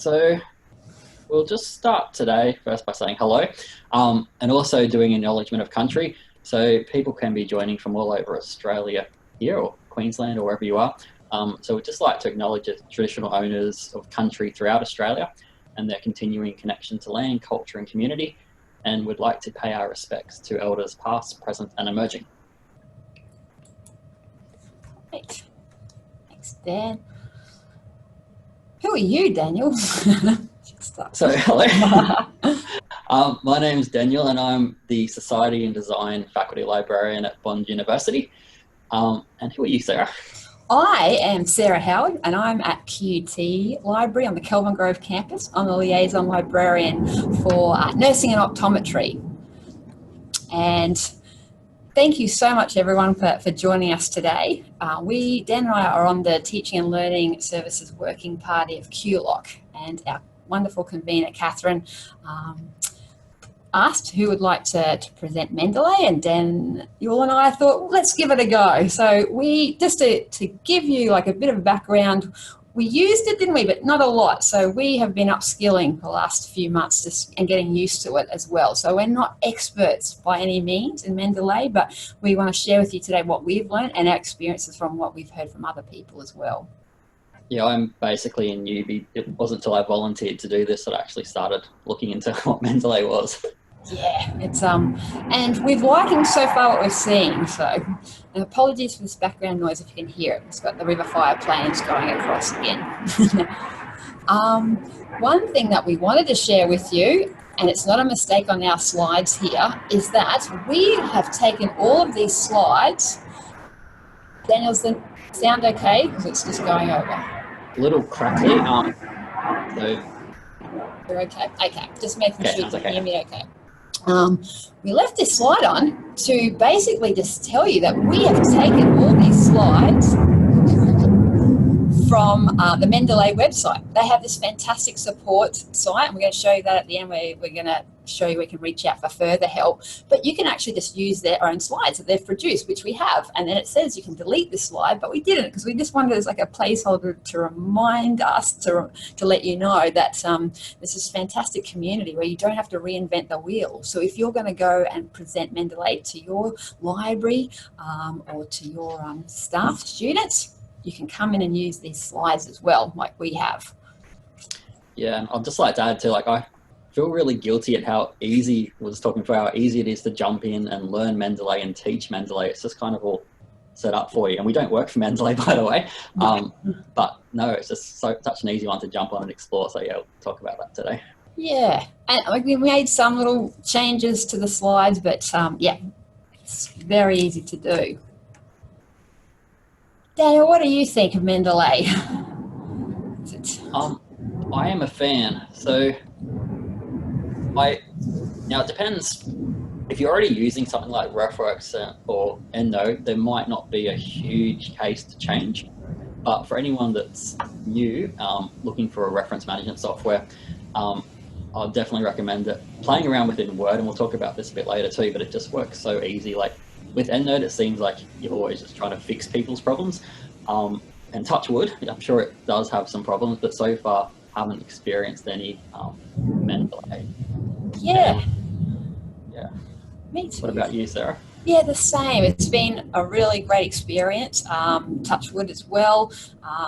So we'll just start today first by saying hello and also doing acknowledgement of country. So people can be joining from all over Australia here or Queensland or wherever you are. So we'd just like to acknowledge the traditional owners of country throughout Australia and their continuing connection to land, culture and community. And we'd like to pay our respects to elders past, present and emerging. Great. Thanks, Dan. Who are you, Daniel? So, hello. My name's Daniel and I'm the Society and Design Faculty Librarian at Bond University. And who are you, Sarah? I am Sarah Howard and I'm at QT Library on the Kelvin Grove campus. I'm the Liaison Librarian for Nursing and Optometry. And thank you so much, everyone, for joining us today. Dan and I are on the Teaching and Learning Services Working Party of QLOC, and our wonderful convener, Catherine, asked who would like to present Mendeley, and Dan, you and I thought, well, let's give it a go. So just to give you like a bit of a background, we used it, didn't we? But not a lot. So we have been upskilling for the last few months and getting used to it as well. So we're not experts by any means in Mendeley, but we want to share with you today what we've learned and our experiences from what we've heard from other people as well. Yeah, I'm basically a newbie. It wasn't until I volunteered to do this that I actually started looking into what Mendeley was. Yeah, it's and we've liking so far what we're seeing. So, and apologies for this background noise if you can hear it. It's got the river fire planes going across again. One thing that we wanted to share with you, and it's not a mistake on our slides here, is that we have taken all of these slides. Daniel's the sound okay? Because it's just going over. A little crackly. So you're okay? Okay, just making sure you can hear me okay. We left this slide on to basically just tell you that we have taken all these slides from the Mendeley website. They have this fantastic support site, and we're going to show you that at the end. We're going to show you we can reach out for further help, but you can actually just use their own slides that they've produced, which we have, and then it says you can delete this slide, but we didn't because we just wanted it as like a placeholder to remind us to let you know that this is a fantastic community where you don't have to reinvent the wheel. So if you're going to go and present Mendeley to your library or to your staff, students, you can come in and use these slides as well, like we have. Yeah, I'd just like to add too, like I feel really guilty at how easy, was talking for how easy it is to jump in and learn Mendeley and teach Mendeley. It's just kind of all set up for you. And we don't work for Mendeley, by the way. But no, it's just such an easy one to jump on and explore. So yeah, we'll talk about that today. Yeah, and we made some little changes to the slides, but yeah, it's very easy to do. Daniel, what do you think of Mendeley? I am a fan. So now it depends. If you're already using something like RefWorks or Endnote, there might not be a huge case to change. But for anyone that's new, looking for a reference management software, I'll definitely recommend it. Playing around within Word, and we'll talk about this a bit later too, but it just works so easy. Like with Endnote, it seems like you're always just trying to fix people's problems. And touch wood, I'm sure it does have some problems, but so far haven't experienced any Mendeley. Yeah. Yeah. Me too. What about you, Sarah? Yeah, the same. It's been a really great experience. Touch wood as well.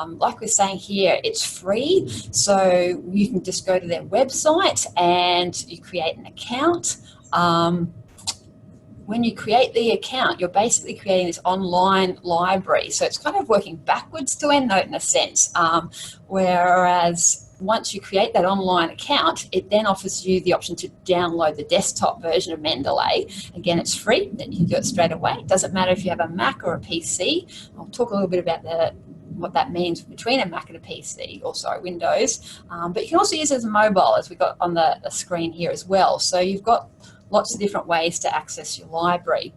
Like we're saying here, it's free. So you can just go to their website and you create an account. When you create the account, you're basically creating this online library. So it's kind of working backwards to Endnote in a sense. Whereas once you create that online account, it then offers you the option to download the desktop version of Mendeley. Again, it's free, then you can do it straight away. It doesn't matter if you have a Mac or a PC. I'll talk a little bit about what that means between a Mac and a PC, or sorry, Windows. But you can also use it as a mobile, as we got on the screen here as well. So you've got lots of different ways to access your library.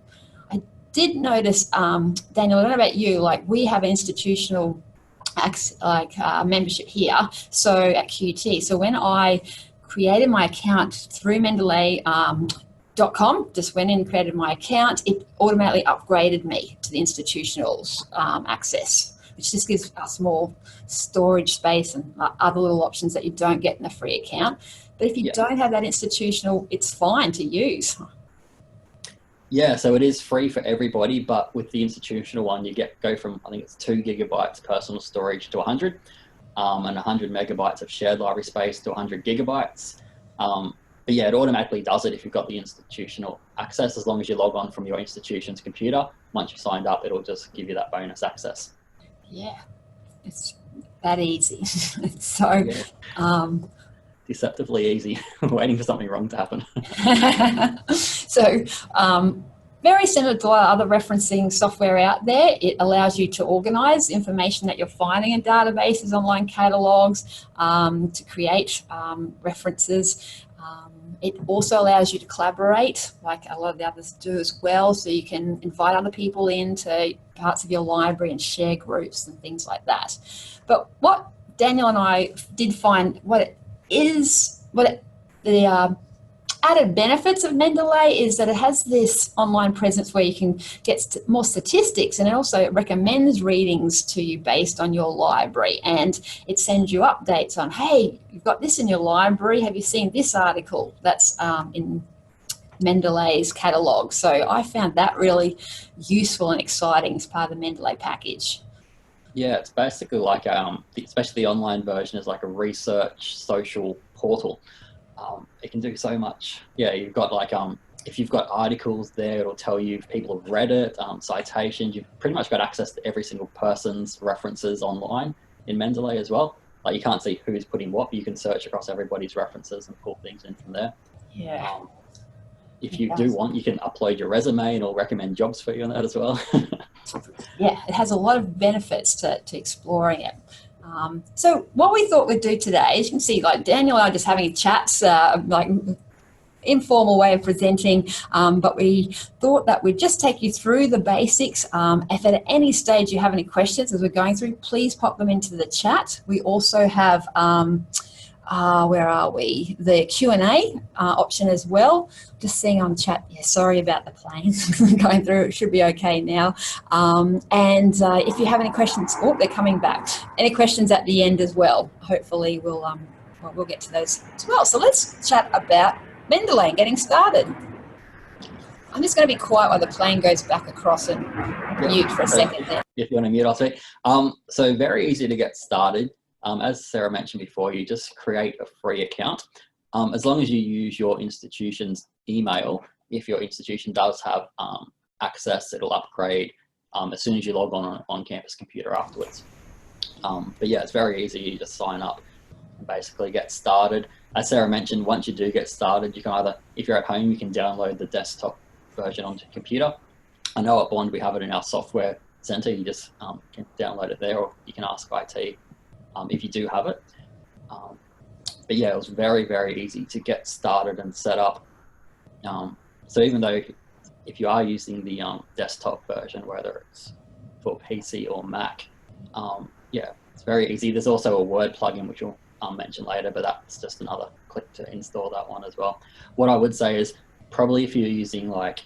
I did notice, Daniel, I don't know about you, like we have institutional membership here, so at QT. So when I created my account through Mendeley.com, just went in and created my account, it automatically upgraded me to the institutionals access, which just gives us more storage space and other little options that you don't get in a free account. But if you don't have that institutional, it's fine to use. Yeah, so it is free for everybody, but with the institutional one, you go from, I think it's 2 gigabytes personal storage to 100, and 100 megabytes of shared library space to 100 gigabytes. But yeah, it automatically does it if you've got the institutional access, as long as you log on from your institution's computer. Once you've signed up, it'll just give you that bonus access. Yeah, it's that easy. So, deceptively easy. Waiting for something wrong to happen. So, very similar to other referencing software out there. It allows you to organize information that you're finding in databases, online catalogs, to create references. It also allows you to collaborate, like a lot of the others do as well, so you can invite other people into parts of your library and share groups and things like that. But what Daniel and I did find, the added benefits of Mendeley is that it has this online presence where you can get more statistics, and it also recommends readings to you based on your library, and it sends you updates on, hey, you've got this in your library, have you seen this article that's in Mendeley's catalogue. So I found that really useful and exciting as part of the Mendeley package. Yeah, it's basically like, especially the online version is like a research social portal. It can do so much. Yeah, you've got like, if you've got articles there, it'll tell you if people have read it, citations. You've pretty much got access to every single person's references online in Mendeley as well. Like, you can't see who's putting what, but you can search across everybody's references and pull things in from there. Yeah. If you do want, you can upload your resume and it'll recommend jobs for you on that as well. Yeah, it has a lot of benefits to exploring it. So what we thought we'd do today, as you can see, like Daniel and I are just having chats, like informal way of presenting, but we thought that we'd just take you through the basics. If at any stage you have any questions as we're going through, please pop them into the chat. We also have, where are we? The Q&A option as well. Just seeing on chat, yeah, sorry about the planes going through, it should be okay now. If you have any questions, oh, they're coming back. Any questions at the end as well. Hopefully we'll get to those as well. So let's chat about Mendeley and getting started. I'm just going to be quiet while the plane goes back across and mute for a second there. If you want to mute, I'll say. So very easy to get started. As Sarah mentioned before, you just create a free account. As long as you use your institution's email, if your institution does have access, it'll upgrade as soon as you log on campus computer afterwards. But yeah, it's very easy. You just sign up and basically get started. As Sarah mentioned, once you do get started, you can either, if you're at home, you can download the desktop version onto your computer. I know at Bond we have it in our software center. You just can download it there, or you can ask IT if you do have it. But yeah, it was very, very easy to get started and set up. So even though if you are using the desktop version, whether it's for PC or Mac, yeah, it's very easy. There's also a Word plugin, which we'll mention later, but that's just another click to install that one as well. What I would say is probably if you're using like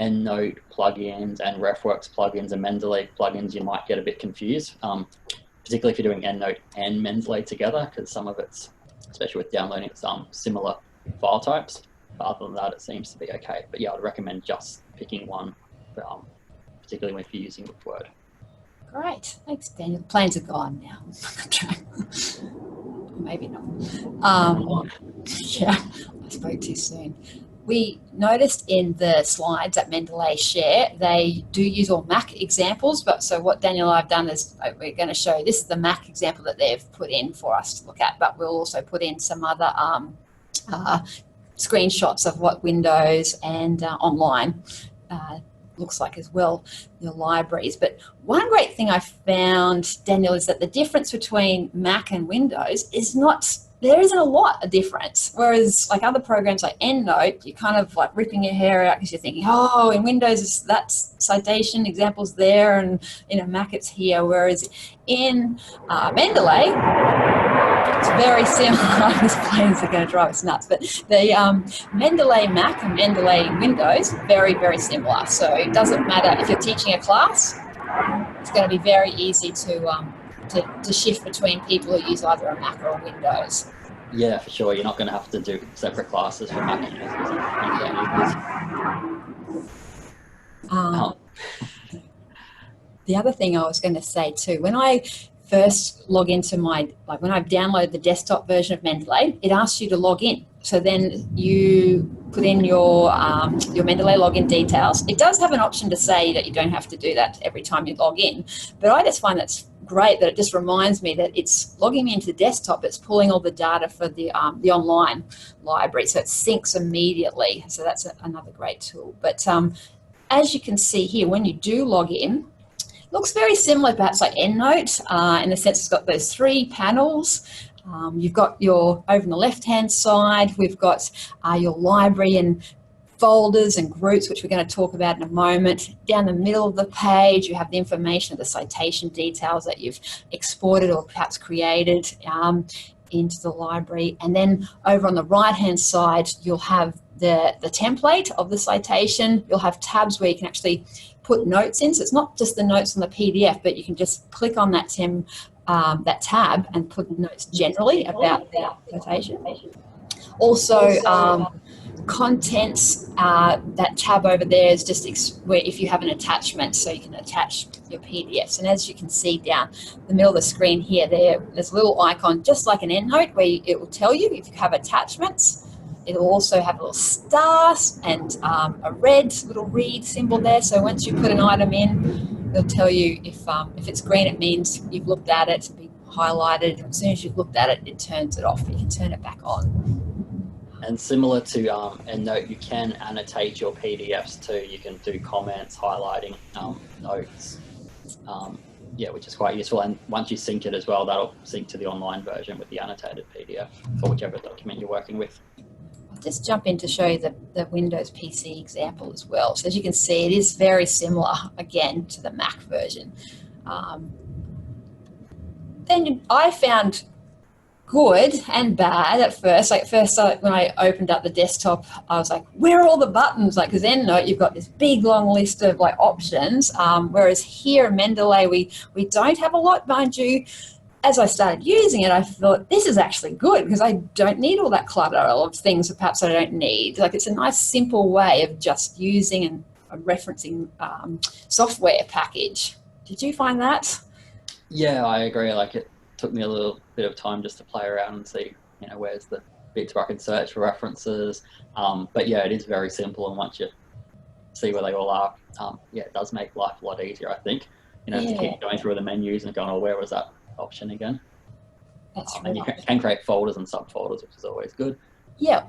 Endnote plugins and RefWorks plugins and Mendeley plugins, you might get a bit confused, particularly if you're doing Endnote and Mendeley together, because some of it's, especially with downloading, some similar file types. But other than that, it seems to be okay. But yeah, I'd recommend just picking one, particularly if you're using with Word. Great, thanks, Daniel. The planes are gone now. Maybe not. Yeah, I spoke too soon. We noticed in the slides that Mendeley share, they do use all Mac examples, but so what Daniel and I have done is we're going to show, this is the Mac example that they've put in for us to look at, but we'll also put in some other screenshots of what Windows and online looks like as well, your libraries. But one great thing I found, Daniel, is that the difference between Mac and Windows is not, there isn't a lot of difference. Whereas like other programs like Endnote, you're kind of like ripping your hair out because you're thinking, oh, in Windows that's citation examples there, and in a Mac it's here. Whereas in Mendeley, it's very similar. These planes are going to drive us nuts. But the Mendeley Mac and Mendeley Windows, very, very similar. So it doesn't matter if you're teaching a class, it's going to be very easy to shift between people who use either a Mac or a Windows. Yeah, for sure. You're not going to have to do separate classes for Mac users and Windows users. The other thing I was going to say too, when I first log into when I've downloaded the desktop version of Mendeley, it asks you to log in. So then you put in your Mendeley login details. It does have an option to say that you don't have to do that every time you log in, but I just find that's great that it just reminds me that it's logging me into the desktop, it's pulling all the data for the online library, so it syncs immediately. So that's another great tool. But as you can see here, when you do log in, it looks very similar perhaps like Endnote in the sense it's got those 3 panels. You've got over on the left-hand side, we've got your library and folders and groups, which we're going to talk about in a moment. Down the middle of the page, you have the information of the citation details that you've exported or perhaps created into the library. And then over on the right-hand side, you'll have the template of the citation. You'll have tabs where you can actually put notes in. So it's not just the notes on the PDF, but you can just click on that tab and put notes generally about the citation. Also, contents, that tab over there is just where if you have an attachment, so you can attach your PDFs. And as you can see down the middle of the screen here, there's a little icon just like an EndNote where it will tell you if you have attachments. It'll also have a little star and a red little read symbol there. So once you put an item in, it'll tell you if it's green, it means you've looked at it, it'll be highlighted. As soon as you've looked at it, it turns it off. You can turn it back on. And similar to EndNote, you can annotate your PDFs too. You can do comments, highlighting notes, which is quite useful. And once you sync it as well, that'll sync to the online version with the annotated PDF for whichever document you're working with. I'll just jump in to show you the Windows PC example as well. So as you can see, it is very similar, again, to the Mac version. Then I found good and bad at first. Like first, when I opened up the desktop, I was like, where are all the buttons? Like, because EndNote, you've got this big long list of like options, whereas here in Mendeley, we don't have a lot, mind you. As I started using it, I thought this is actually good because I don't need all that clutter of things that perhaps I don't need. Like, it's a nice simple way of just using and referencing software package. Did you find that? Yeah, I agree. Like, it took me a little bit of time just to play around and see, where's the bits where I can search for references. But yeah, it is very simple, and once you see where they all are, it does make life a lot easier, I think. To keep going through the menus and going, oh, where was that option again? That's right. And you can create folders and subfolders, which is always good. Yeah.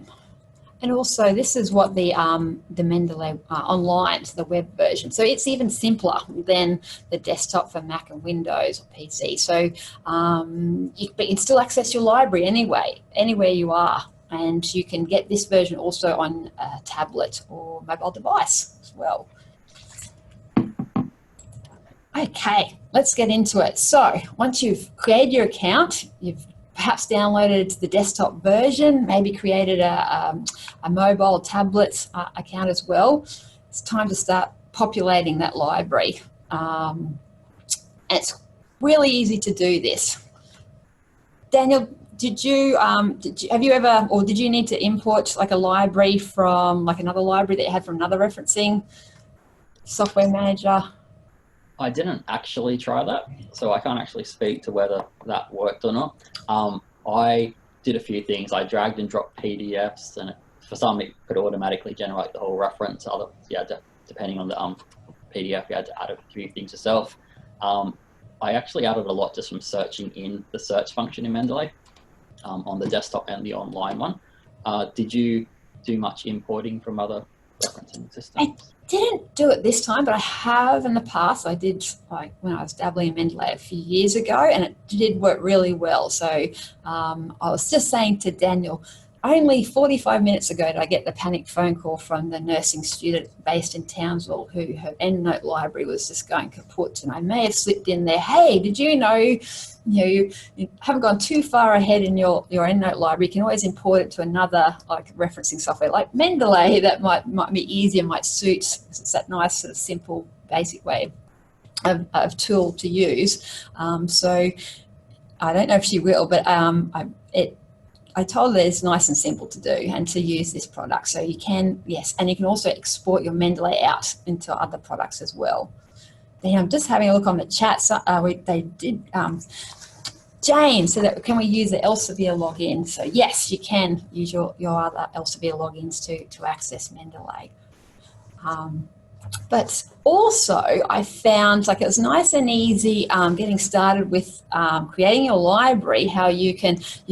And also, this is what the Mendeley online, so the web version. So it's even simpler than the desktop for Mac and Windows or PC. So but you can still access your library anywhere you are. And you can get this version also on a tablet or mobile device as well. Okay, let's get into it. So once you've created your account, you've perhaps downloaded the desktop version, maybe created a mobile tablet account as well. It's time to start populating that library. And it's really easy to do this. Daniel, did you need to import like a library from like another library that you had from another referencing software manager? I didn't actually try that, so I can't actually speak to whether that worked or not. I did a few things. I dragged and dropped PDFs, and for some it could automatically generate the whole reference. Other, depending on the PDF, you had to add a few things yourself. I actually added a lot just from searching in the search function in Mendeley on the desktop and the online one. Did you do much importing from other referencing systems? I didn't do it this time, but I have in the past. I did, like when I was dabbling in Mendeley a few years ago, and it did work really well. So I was just saying to Daniel, only 45 minutes ago did I get the panic phone call from the nursing student based in Townsville who her EndNote library was just going kaput, and I may have slipped in there, hey, did you know, you haven't gone too far ahead in your EndNote library. You can always import it to another like referencing software like Mendeley that might be easier, might suit, because it's that nice sort of simple basic way of tool to use. So I don't know if she will, but I told her it's nice and simple to do and to use this product. So you can, yes, and you can also export your Mendeley out into other products as well. Then I'm just having a look on the chat. So they did, Jane said that can we use the Elsevier login? So yes, you can use your other Elsevier logins to access Mendeley. But also I found like it was nice and easy getting started with creating your library, how you've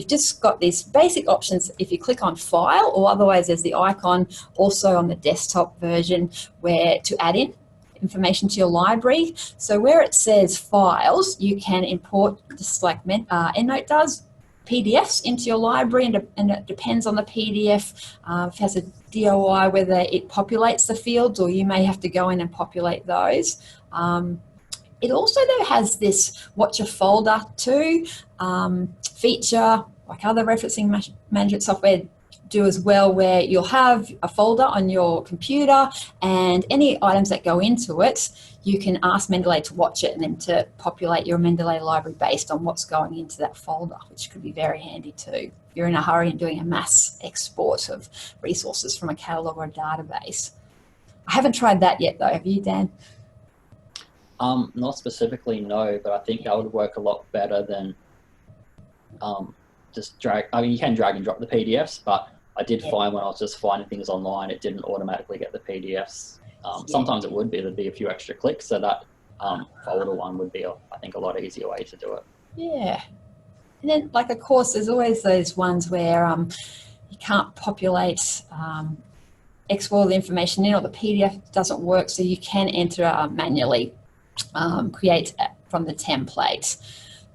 just got these basic options if you click on file, or otherwise there's the icon also on the desktop version where to add in information to your library. So where it says files, you can import, just like Endnote does, PDFs into your library, and it depends on the PDF. If it has a DOI, whether it populates the fields, or you may have to go in and populate those. It also though has this watch a folder to feature, like other referencing management software do as well, where you'll have a folder on your computer and any items that go into it, you can ask Mendeley to watch it and then to populate your Mendeley library based on what's going into that folder, which could be very handy too. If you're in a hurry and doing a mass export of resources from a catalogue or a database. I haven't tried that yet though, have you, Dan? Not specifically, no, but I think that would work a lot better than just drag. I mean, you can drag and drop the PDFs, but I did find when I was just finding things online, it didn't automatically get the PDFs. Sometimes it would be, there'd be a few extra clicks, so that folder one would be, I think, a lot easier way to do it. Yeah. And then, like, of course, there's always those ones where you can't populate, export the information in, or the PDF doesn't work, so you can enter manually, create from the template.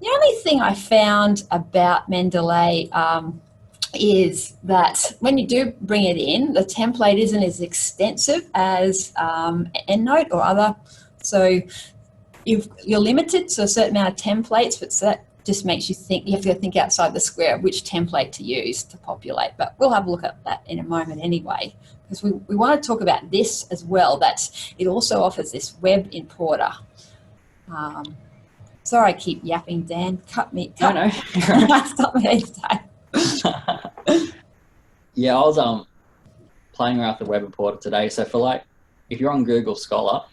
The only thing I found about Mendeley is that when you do bring it in, the template isn't as extensive as Endnote or other. So you're limited to a certain amount of templates, but so that just makes you think, you have to think outside the square of which template to use to populate. But we'll have a look at that in a moment anyway, because we want to talk about this as well, that it also offers this web importer. Sorry, I keep yapping, Dan. Cut me. No. Stop me each time. Yeah, I was playing around with the web importer today. So for like, if you're on Google Scholar,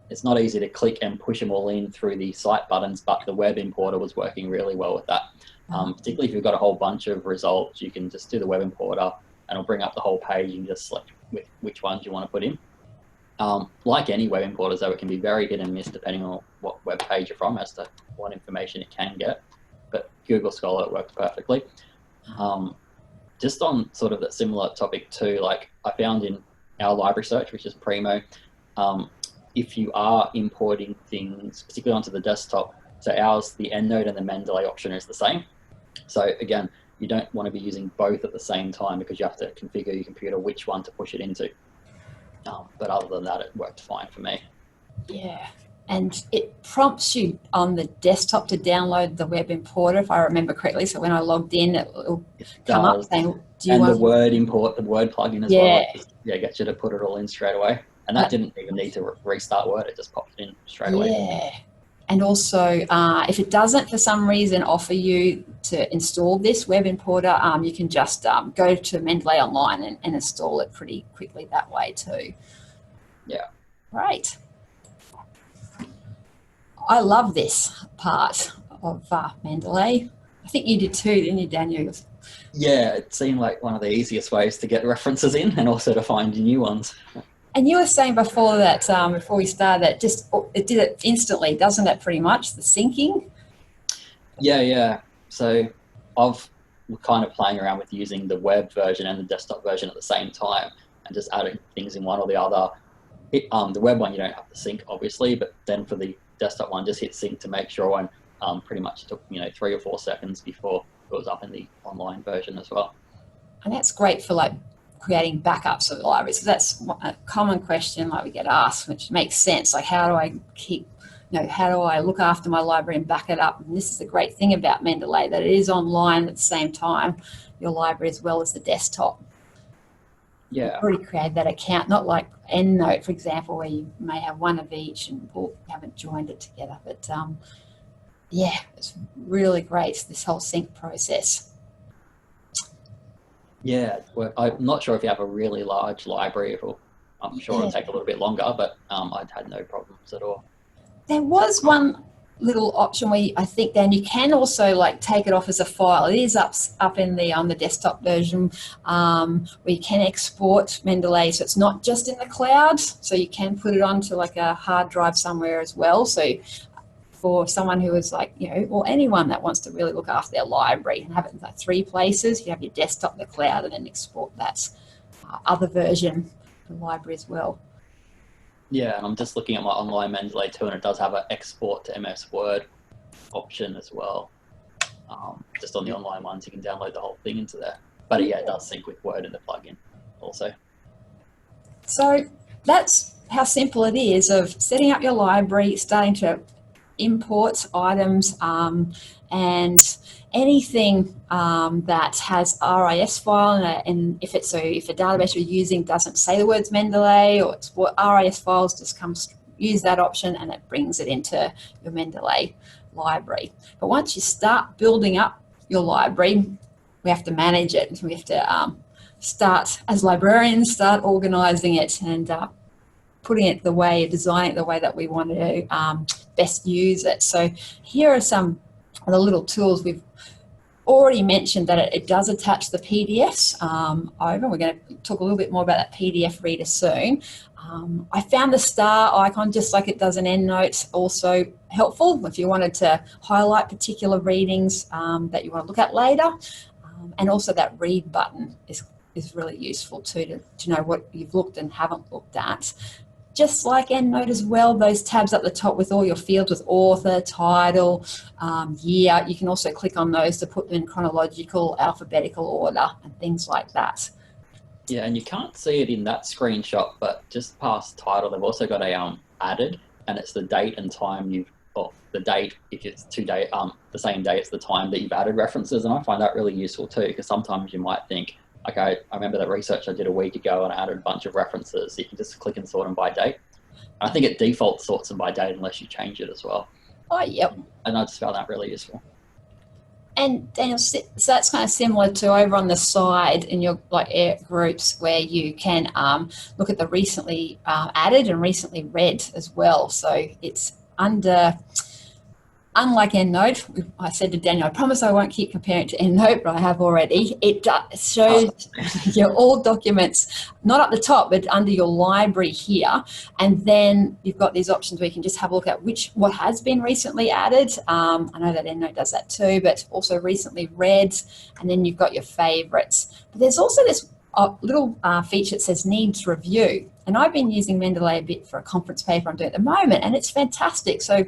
it's not easy to click and push them all in through the site buttons, but the web importer was working really well with that. Particularly if you've got a whole bunch of results, you can just do the web importer and it'll bring up the whole page and just select which ones you want to put in. Like any web importers though, it can be very hit and miss depending on what web page you're from as to what information it can get. But Google Scholar, it works perfectly. Just on sort of that similar topic too, like I found in our library search, which is Primo, if you are importing things, particularly onto the desktop, so ours, the Endnote and the Mendeley option is the same. So again, you don't want to be using both at the same time because you have to configure your computer which one to push it into. But other than that, it worked fine for me. Yeah. And it prompts you on the desktop to download the web importer, if I remember correctly. So when I logged in, it'll come up saying, do you want the word import, the word plugin as well. Yeah, gets you to put it all in straight away. And that didn't even need to restart Word. It just popped it in straight away. Yeah. And also, if it doesn't for some reason offer you to install this web importer, you can just go to Mendeley online and install it pretty quickly that way too. Yeah. Great. I love this part of Mendeley. I think you did too, didn't you, Daniel? Yeah, it seemed like one of the easiest ways to get references in and also to find new ones. And you were saying before that, before we started, that it did it instantly, doesn't it, pretty much, the syncing? Yeah. So I've kind of playing around with using the web version and the desktop version at the same time and just adding things in one or the other. The web one, you don't have to sync, obviously, but then for the desktop one, just hit sync to make sure, and pretty much took 3 or 4 seconds before it was up in the online version as well. And that's great for like creating backups of the library. So that's a common question like we get asked, which makes sense. Like, how do I keep, how do I look after my library and back it up? And this is the great thing about Mendeley, that it is online at the same time, your library as well as the desktop. You've Yeah. already created that account, not like Endnote, for example, where you may have one of each and haven't joined it together. But yeah, it's really great, this whole sync process. Yeah, well, I'm not sure if you have a really large library. I'm sure it'll Yeah. take a little bit longer, but I'd had no problems at all. There was one little option where I think, Dan, you can also like take it off as a file. It is up in the on the desktop version where you can export Mendeley, so it's not just in the cloud. So you can put it onto like a hard drive somewhere as well. So for someone who is like, you know, or anyone that wants to really look after their library and have it in like 3 places, you have your desktop, the cloud, and then export that other version of the library as well. Yeah, and I'm just looking at my online Mendeley too, and it does have an export to MS Word option as well. Just on the online ones, you can download the whole thing into there. But yeah, it does sync with Word in the plugin also. So that's how simple it is of setting up your library, starting to import items and anything that has RIS file, and if a database you're using doesn't say the words Mendeley or it's what RIS files, just use that option and it brings it into your Mendeley library. But once you start building up your library, we have to manage it. We have to start, as librarians, start organising it and putting it designing it the way that we want to best use it. So here are some of the little tools. We've already mentioned that it does attach the PDFs over. We're going to talk a little bit more about that PDF reader soon. I found the star icon, just like it does in EndNote, also helpful if you wanted to highlight particular readings that you want to look at later. And also that read button is really useful too, to know what you've looked and haven't looked at. Just like EndNote as well, those tabs at the top with all your fields with author, title, year, you can also click on those to put them in chronological, alphabetical order and things like that. Yeah, and you can't see it in that screenshot, but just past title, they've also got a added, and it's the date and time the date, if it's the same day, it's the time that you've added references, and I find that really useful too, because sometimes you might think, okay, I remember that research I did a week ago and I added a bunch of references. You can just click and sort them by date. I think it default sorts them by date unless you change it as well. Oh, yep. And I just found that really useful. And Daniel, so that's kind of similar to over on the side in your groups where you can look at the recently added and recently read as well. So it's unlike EndNote, I said to Daniel, I promise I won't keep comparing it to EndNote, but I have already. It shows your all documents, not at the top, but under your library here. And then you've got these options where you can just have a look at what has been recently added. I know that EndNote does that too, but also recently read. And then you've got your favorites. But there's also this little feature that says needs review. And I've been using Mendeley a bit for a conference paper I'm doing at the moment, and it's fantastic. So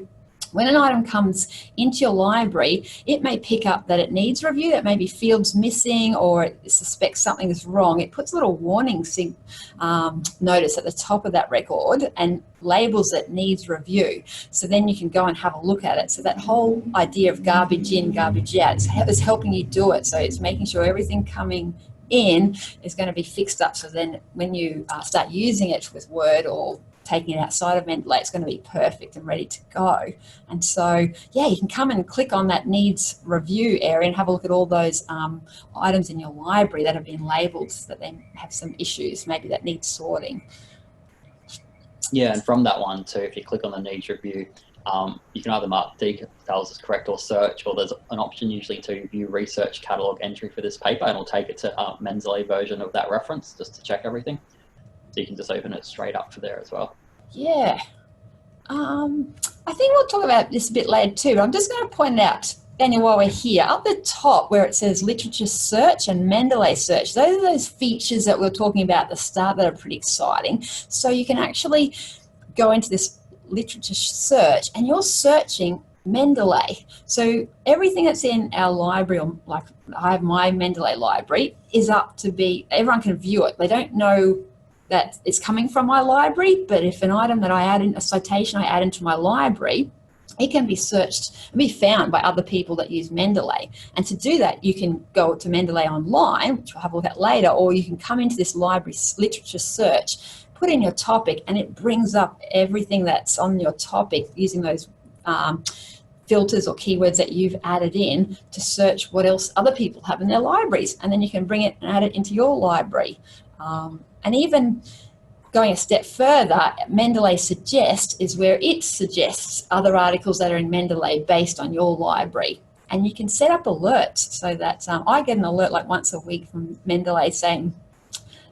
when an item comes into your library, it may pick up that it needs review, that maybe fields missing, or it suspects something is wrong. It puts a little warning notice at the top of that record and labels it needs review. So then you can go and have a look at it. So that whole idea of garbage in, garbage out is helping you do it. So it's making sure everything coming in is going to be fixed up. So then when you start using it with Word or taking it outside of Mendeley, it's going to be perfect and ready to go. And so, yeah, you can come and click on that needs review area and have a look at all those items in your library that have been labelled that they have some issues, maybe that need sorting. Yeah, and from that one too, if you click on the needs review, you can either mark details as correct or search, or there's an option usually to view research catalogue entry for this paper, and it'll take it to Mendeley version of that reference just to check everything. So you can just open it straight up for there as well. Yeah. I think we'll talk about this a bit later too, but I'm just going to point out, Daniel, while we're here, up the top where it says literature search and Mendeley search, those are those features that we were talking about at the start that are pretty exciting. So you can actually go into this literature search and you're searching Mendeley. So everything that's in our library, or like I have my Mendeley library, is up to everyone can view it. They don't know that it's coming from my library, but if an item that I add in, a citation I add into my library, it can be searched and be found by other people that use Mendeley. And to do that, you can go to Mendeley online, which we'll have a look at later, or you can come into this library literature search, put in your topic, and it brings up everything that's on your topic using those filters or keywords that you've added in to search what else other people have in their libraries. And then you can bring it and add it into your library. And even going a step further, Mendeley Suggest is where it suggests other articles that are in Mendeley based on your library. And you can set up alerts so that I get an alert like once a week from Mendeley saying,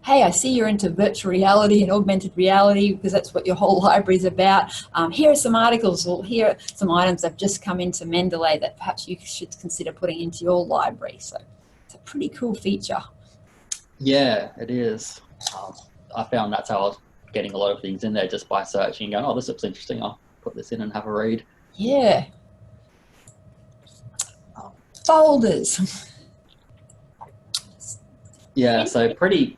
hey, I see you're into virtual reality and augmented reality because that's what your whole library is about. Here are some articles, or here are some items that have just come into Mendeley that perhaps you should consider putting into your library. So it's a pretty cool feature. Yeah, it is. I found that's how I was getting a lot of things in there, just by searching and going, oh, this looks interesting, I'll put this in and have a read. Yeah. Folders. Yeah, so pretty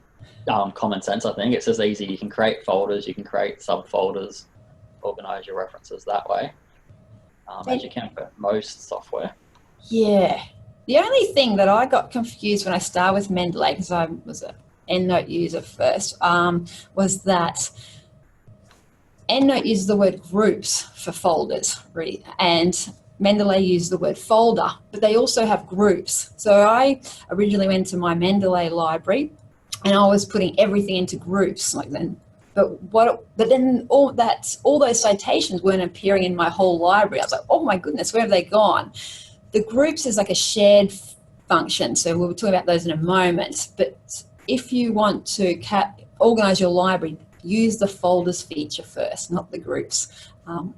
common sense, I think. It's just easy. You can create folders, you can create subfolders, organize your references that way, as you can for most software. Yeah. The only thing that I got confused when I started with Mendeley, because I was an Endnote user first, was that Endnote uses the word groups for folders, and Mendeley used the word folder, but they also have groups. So I originally went to my Mendeley library and I was putting everything into groups like then. But then all those citations weren't appearing in my whole library. I was like, oh my goodness, where have they gone? The groups is like a shared function, so we'll talk about those in a moment. But if you want to organize your library, use the folders feature first, not the groups,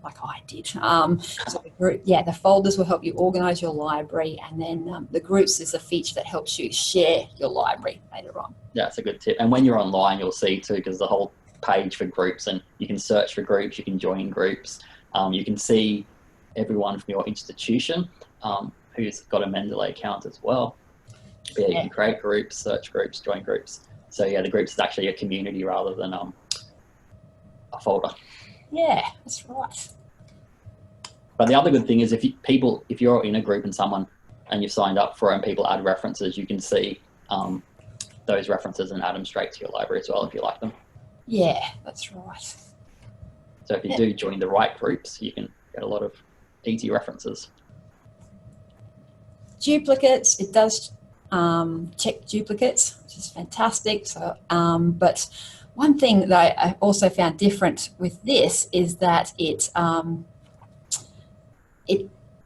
like I did. So the folders will help you organize your library, and then the groups is a feature that helps you share your library later on. Yeah, that's a good tip. And when you're online, you'll see too, because the whole page for groups, and you can search for groups, you can join groups, you can see everyone from your institution who's got a Mendeley account as well. But yeah, you can create groups, search groups, join groups. So yeah, the groups is actually a community rather than a folder. Yeah, that's right. But the other good thing is if you're in a group and you've signed up for it and people add references, you can see those references and add them straight to your library as well if you like them. Yeah, that's right. So if you do join the right groups, you can get a lot of easy references. Duplicates, it does check duplicates, which is fantastic. So, but one thing that I also found different with this is that it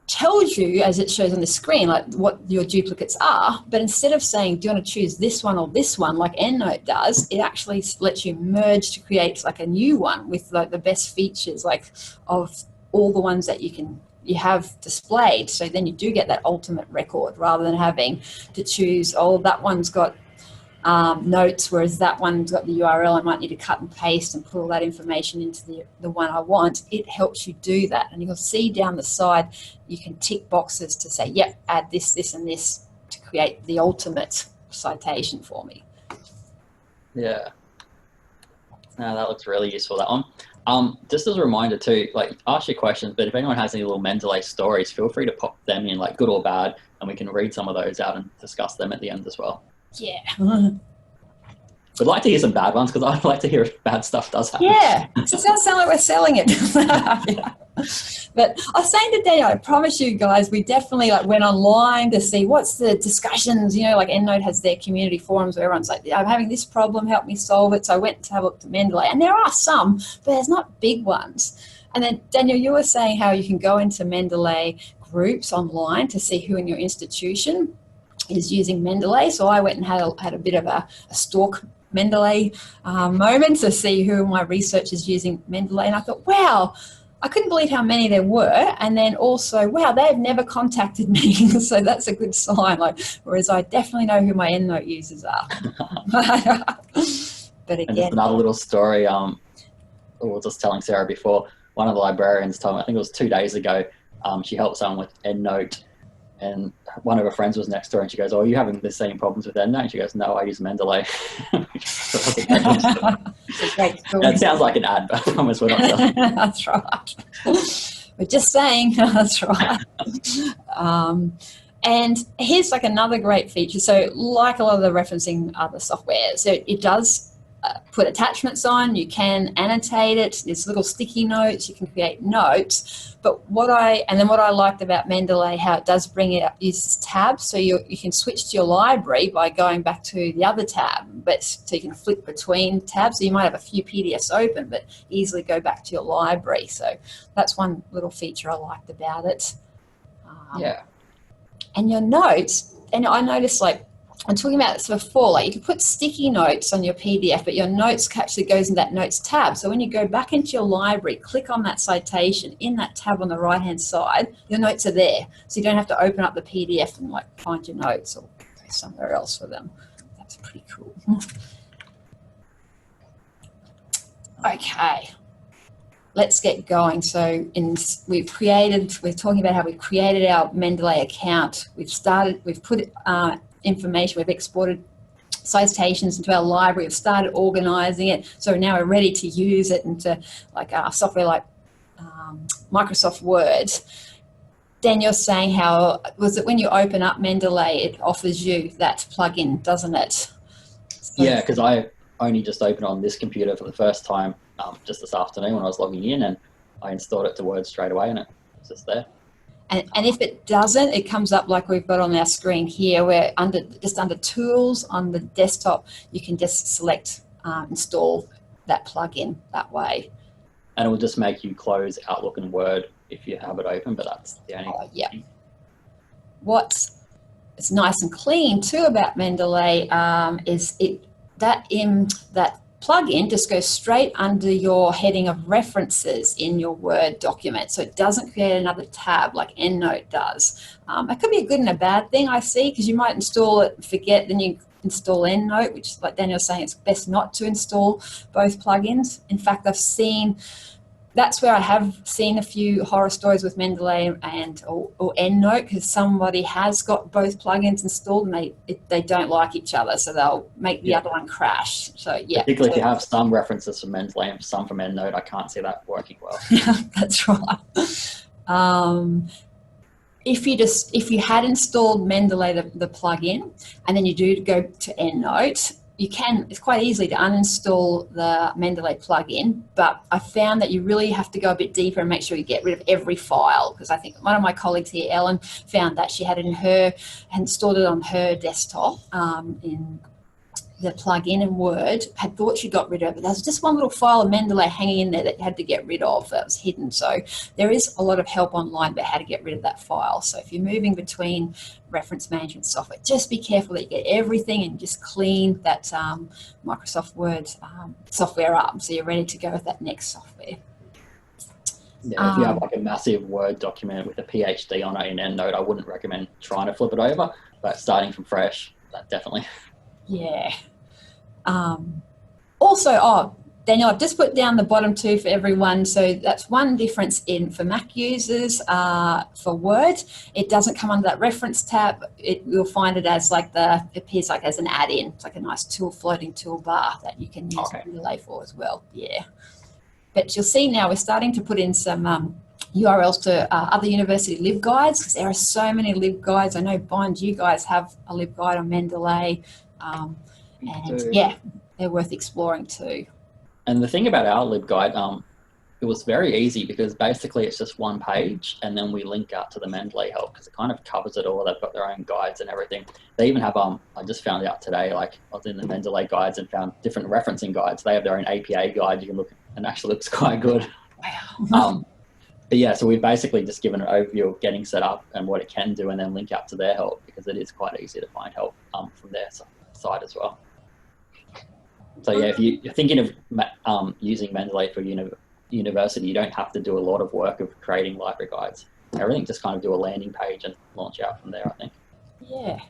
tells you, as it shows on the screen, like what your duplicates are, but instead of saying, do you want to choose this one or this one, like Endnote does, it actually lets you merge to create like a new one with like the best features, like of all the ones that you have displayed. So then you do get that ultimate record rather than having to choose, oh, that one's got notes, whereas that one's got the URL. I might need to cut and paste and put all that information into the one I want. It helps you do that. And you'll see down the side, you can tick boxes to say, yep, add this, this, and this to create the ultimate citation for me. Yeah. No, that looks really useful, that one. Just as a reminder too, like ask your questions, but if anyone has any little Mendeley stories, feel free to pop them in, like good or bad, and we can read some of those out and discuss them at the end as well. Yeah. We'd like to hear some bad ones, because I'd like to hear if bad stuff does happen. Yeah, it does sound like we're selling it. Yeah. But I was saying to Daniel, I promise you guys, we definitely went online to see what's the discussions, like Endnote has their community forums where everyone's like, I'm having this problem, help me solve it. So I went to have a look to Mendeley, and there are some, but there's not big ones. And then Daniel, you were saying how you can go into Mendeley groups online to see who in your institution is using Mendeley. So I went and had a bit of a stalk Mendeley moment to see who my research is using Mendeley, and I thought, wow, I couldn't believe how many there were, and then also, wow, they've never contacted me, so that's a good sign. Whereas I definitely know who my Endnote users are. But again, and just another little story. We were just telling Sarah before. One of the librarians told me, I think it was 2 days ago, she helped someone with Endnote, and one of her friends was next door, and she goes, oh, are you having the same problems with Endnote? And she goes, no, I use Mendeley. That sounds like an ad, but I promise we're not selling. That's right. We're just saying. That's right. And here's like another great feature. So like a lot of the referencing other software, so it does put attachments on, you can annotate it, there's little sticky notes, you can create notes. But what I liked about Mendeley, how it does bring it up, uses tabs, so you can switch to your library by going back to the other tab, but so you can flip between tabs. So you might have a few PDFs open, but easily go back to your library. So that's one little feature I liked about it. Yeah. And your notes, and I noticed, like, I'm talking about this before, like you can put sticky notes on your PDF, but your notes actually goes in that notes tab. So when you go back into your library, click on that citation in that tab on the right-hand side, your notes are there. So you don't have to open up the PDF and like find your notes or go somewhere else for them. That's pretty cool. Okay. Let's get going. So we're talking about how we created our Mendeley account. We've put information, we've exported citations into our library, we've started organizing it. So now we're ready to use it into like software like Microsoft Word. Dan, you're saying how, was it when you open up Mendeley, it offers you that plugin, doesn't it? So Yeah, because I only just opened on this computer for the first time just this afternoon when I was logging in, and I installed it to Word straight away and it's just there. And if it doesn't, it comes up like we've got on our screen here, where under Tools on the desktop, you can just select install that plugin that way. And it will just make you close Outlook and Word if you have it open, but that's the only Yeah. thing. What's nice and clean too about Mendeley is that plugin just goes straight under your heading of references in your Word document. So it doesn't create another tab like Endnote does. That could be a good and a bad thing, I see, because you might install it and forget, then you install Endnote, which, like Daniel's saying, it's best not to install both plugins. In fact, that's where I have seen a few horror stories with Mendeley or Endnote, because somebody has got both plugins installed and they don't like each other, so they'll make the other one crash. So yeah, particularly if you have some references from Mendeley and some from Endnote, I can't see that working well. Yeah, that's right. If you had installed Mendeley the plugin, and then you do go to Endnote, it's quite easy to uninstall the Mendeley plugin, but I found that you really have to go a bit deeper and make sure you get rid of every file, because I think one of my colleagues here, Ellen, found that she had installed it on her desktop in the plugin in Word, had thought she got rid of it. There was just one little file of Mendeley hanging in there that you had to get rid of that was hidden. So there is a lot of help online about how to get rid of that file. So if you're moving between reference management software, just be careful that you get everything and just clean that Microsoft Word software up so you're ready to go with that next software. Yeah, if you have like a massive Word document with a PhD on it in Endnote, I wouldn't recommend trying to flip it over, but starting from fresh, that definitely. Yeah. Also, Daniel, I've just put down the bottom two for everyone. So that's one difference for Mac users. For Word, it doesn't come under that reference tab. You'll find it as it appears like as an add-in. It's like a nice floating toolbar that you can use Mendeley for as well. Yeah. But you'll see now we're starting to put in some URLs to other university LibGuides, because there are so many LibGuides. I know, Bond, you guys have a LibGuide on Mendeley. And yeah, they're worth exploring too. And the thing about our LibGuide, it was very easy because basically it's just one page and then we link out to the Mendeley help because it kind of covers it all. They've got their own guides and everything. They even have, I just found out today, like I was in the Mendeley guides and found different referencing guides. They have their own APA guide you can look at, and actually looks quite good. Wow. But yeah, so we've basically just given an overview of getting set up and what it can do and then link out to their help because it is quite easy to find help from their side as well. So yeah, if you're thinking of using Mendeley for university, you don't have to do a lot of work of creating library guides. Everything, just kind of do a landing page and launch out from there, I think. Yeah.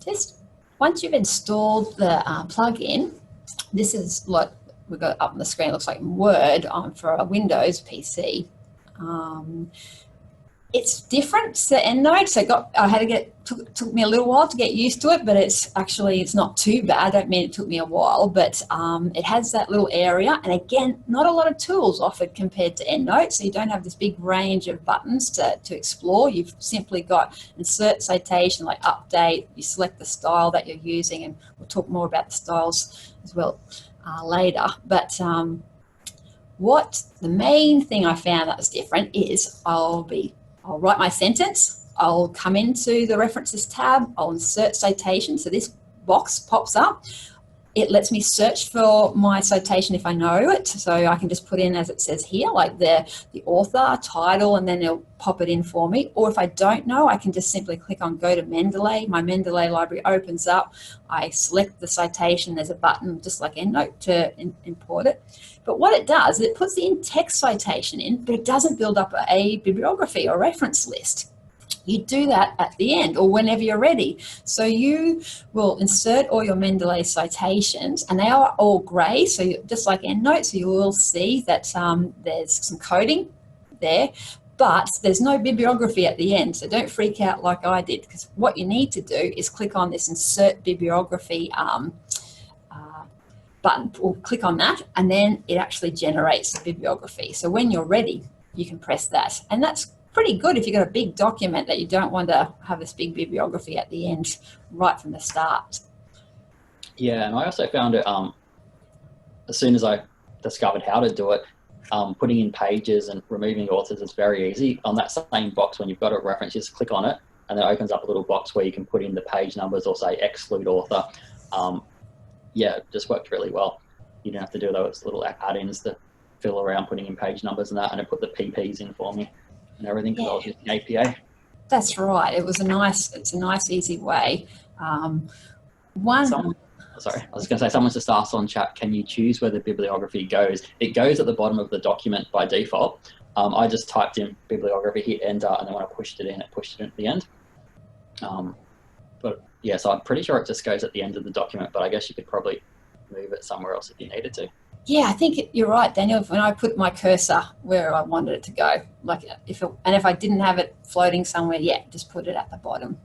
Just once you've installed the plugin, this is what we've got up on the screen. It looks like Word for a Windows PC. It's different to EndNote, so took me a little while to get used to it, but it's not too bad. I don't mean it took me a while, but it has that little area, and again, not a lot of tools offered compared to EndNote, so you don't have this big range of buttons to explore. You've simply got insert citation, like update, you select the style that you're using, and we'll talk more about the styles as well later. But what the main thing I found that was different is I'll write my sentence, I'll come into the references tab, I'll insert citation, so this box pops up. It lets me search for my citation if I know it, so I can just put in, as it says here, like the author, title, and then it'll pop it in for me. Or if I don't know, I can just simply click on Go to Mendeley. My Mendeley library opens up, I select the citation, there's a button just like EndNote to import it. But what it does, it puts the in-text citation in, but it doesn't build up a bibliography or reference list. You do that at the end or whenever you're ready. So you will insert all your Mendeley citations, and they are all grey, so just like EndNote, so you will see that there's some coding there, but there's no bibliography at the end, so don't freak out like I did, because what you need to do is click on this Insert Bibliography button, or click on that, and then it actually generates the bibliography. So when you're ready, you can press that, and that's pretty good if you've got a big document that you don't want to have this big bibliography at the end right from the start. Yeah, and I also found it, as soon as I discovered how to do it, putting in pages and removing authors is very easy. On that same box, when you've got a reference, just click on it, and then it opens up a little box where you can put in the page numbers or say exclude author. Yeah, it just worked really well. You didn't have to do those little add-ins to fill around putting in page numbers and that, and it put the PPs in for me and everything because I was using APA. That's right. It's a nice, easy way. Sorry, I was going to say, someone's just asked on chat, can you choose where the bibliography goes? It goes at the bottom of the document by default. I just typed in bibliography, hit enter, and then when I pushed it in, it pushed it in at the end. But yeah, so I'm pretty sure it just goes at the end of the document, but I guess you could probably move it somewhere else if you needed to. Yeah, I think you're right, Daniel. When I put my cursor where I wanted it to go, like if I didn't have it floating somewhere, yeah, just put it at the bottom.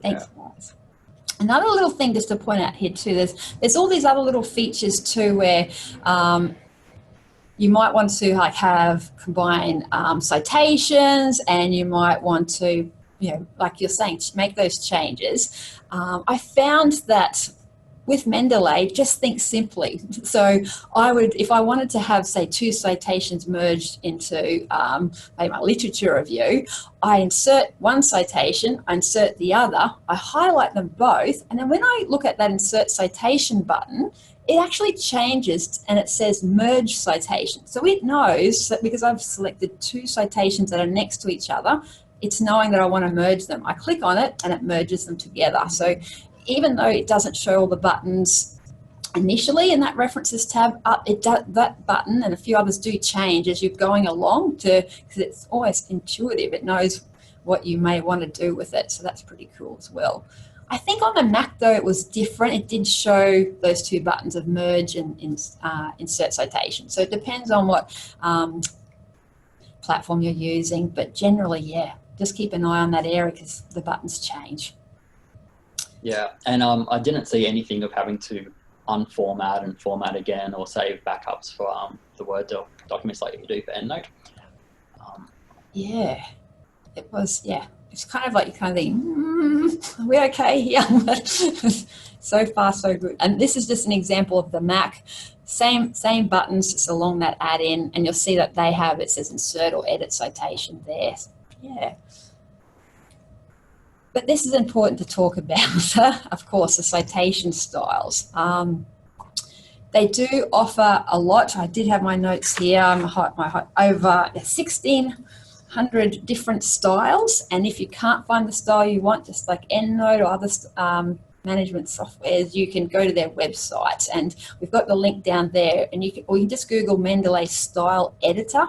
Thanks, guys. Another little thing just to point out here too, there's all these other little features too where you might want to like combine citations, and you might want to, like you're saying, make those changes. I found that with Mendeley, just think simply. So if I wanted to have, say, 2 citations merged into maybe my literature review, I insert one citation, I insert the other, I highlight them both, and then when I look at that insert citation button, it actually changes and it says merge citation. So it knows that because I've selected 2 citations that are next to each other, it's knowing that I want to merge them. I click on it and it merges them together. So even though it doesn't show all the buttons initially in that references tab, that button and a few others do change as you're going along because it's always intuitive. It knows what you may want to do with it. So that's pretty cool as well. I think on the Mac though, it was different. It did show those 2 buttons of merge and insert citation. So it depends on what platform you're using, but generally, yeah, just keep an eye on that area because the buttons change. Yeah, and I didn't see anything of having to unformat and format again or save backups for the Word documents like you do for EndNote. Yeah, it was, yeah. It's kind of like you kind of think, are we okay here? So far, so good. And this is just an example of the Mac. Same buttons, just along that add-in, and you'll see that they have, it says insert or edit citation there. Yeah. But this is important to talk about, of course, the citation styles. They do offer a lot. I did have my notes here, over 1,600 different styles. And if you can't find the style you want, just like EndNote or other management softwares, you can go to their website. And we've got the link down there. And you can just Google Mendeley Style Editor,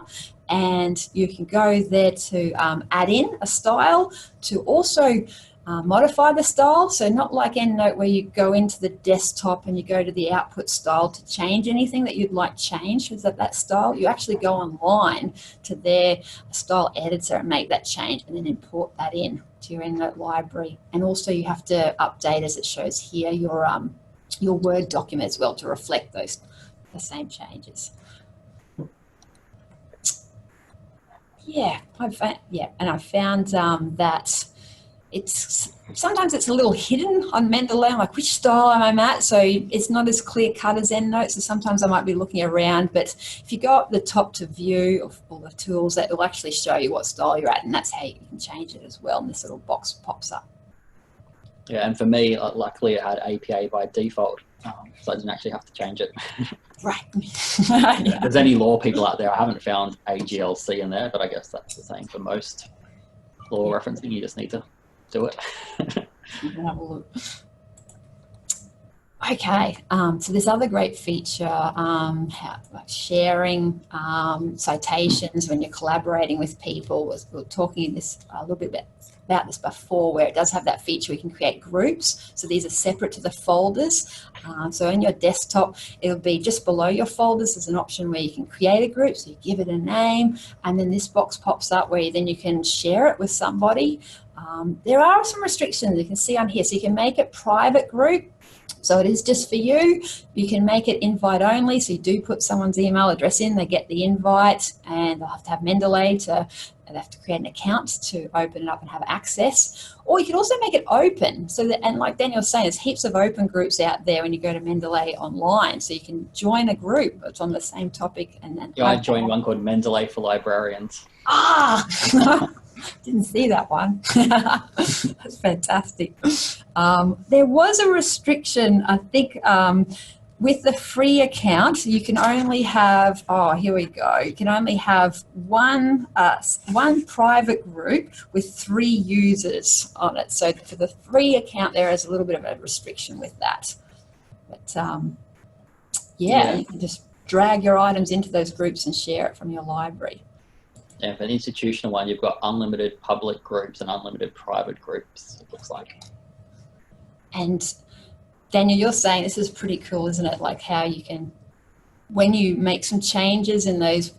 and you can go there to add in a style, to also modify the style. So not like EndNote where you go into the desktop and you go to the output style to change anything that you'd like changed with that style. You actually go online to their style editor and make that change and then import that in to your EndNote library. And also you have to update, as it shows here, your Word document as well to reflect the same changes. Yeah, and I found that sometimes it's a little hidden on Mendeley. I'm like, which style am I at? So it's not as clear cut as EndNote. So sometimes I might be looking around, but if you go up the top to view of all the tools, that will actually show you what style you're at, and that's how you can change it as well. And this little box pops up. Yeah, and for me, luckily it had APA by default, so I didn't actually have to change it. Right. If there's any law people out there, I haven't found AGLC in there, but I guess that's the same for most law referencing. You just need to do it. Have a look. Okay, so this other great feature, like sharing citations when you're collaborating with people. We were talking a little bit about this before, where it does have that feature we can create groups. So these are separate to the folders. So in your desktop, it'll be just below your folders. There's an option where you can create a group. So you give it a name, and then this box pops up where then you can share it with somebody. There are some restrictions you can see on here. So you can make it private group. So it is just for you. You can make it invite only. So you do put someone's email address in, they get the invite, and they'll have to have Mendeley they have to create an account to open it up and have access. Or you can also make it open. So that, and like Daniel's saying, there's heaps of open groups out there when you go to Mendeley online. So you can join a group that's on the same topic. And then I joined one called Mendeley for Librarians. Ah! Didn't see that one. That's fantastic. There was a restriction, I think, with the free account. You can only have, here we go. You can only have one private group with 3 users on it. So for the free account, there is a little bit of a restriction with that. But yeah, you can just drag your items into those groups and share it from your library. Yeah, for the institutional one, you've got unlimited public groups and unlimited private groups, it looks like. And Daniel, you're saying this is pretty cool, isn't it? Like how you can, when you make some changes in those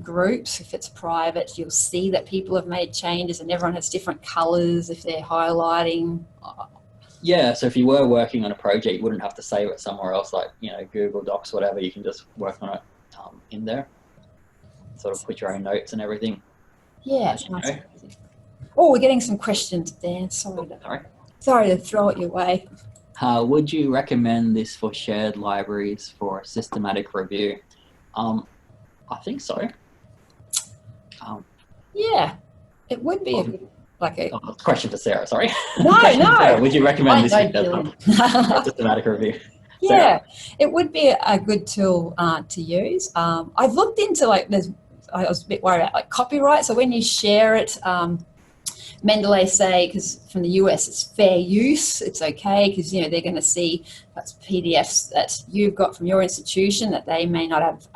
groups, if it's private, you'll see that people have made changes and everyone has different colors if they're highlighting. Yeah, so if you were working on a project, you wouldn't have to save it somewhere else, like, Google Docs, whatever. You can just work on it in there. Sort of put your own notes and everything. Yeah, it's nice. Oh, we're getting some questions, Dan. Sorry to throw it your way. Would you recommend this for shared libraries for a systematic review? I think so. Yeah, it would be a question for Sarah. Sorry. No. Sarah, would you recommend this for a systematic review? Yeah, it would be a good tool to use. I've looked into I was a bit worried about copyright. So when you share it, Mendeley say, because from the US it's fair use, it's okay, because they're going to see that's PDFs that you've got from your institution that they may not have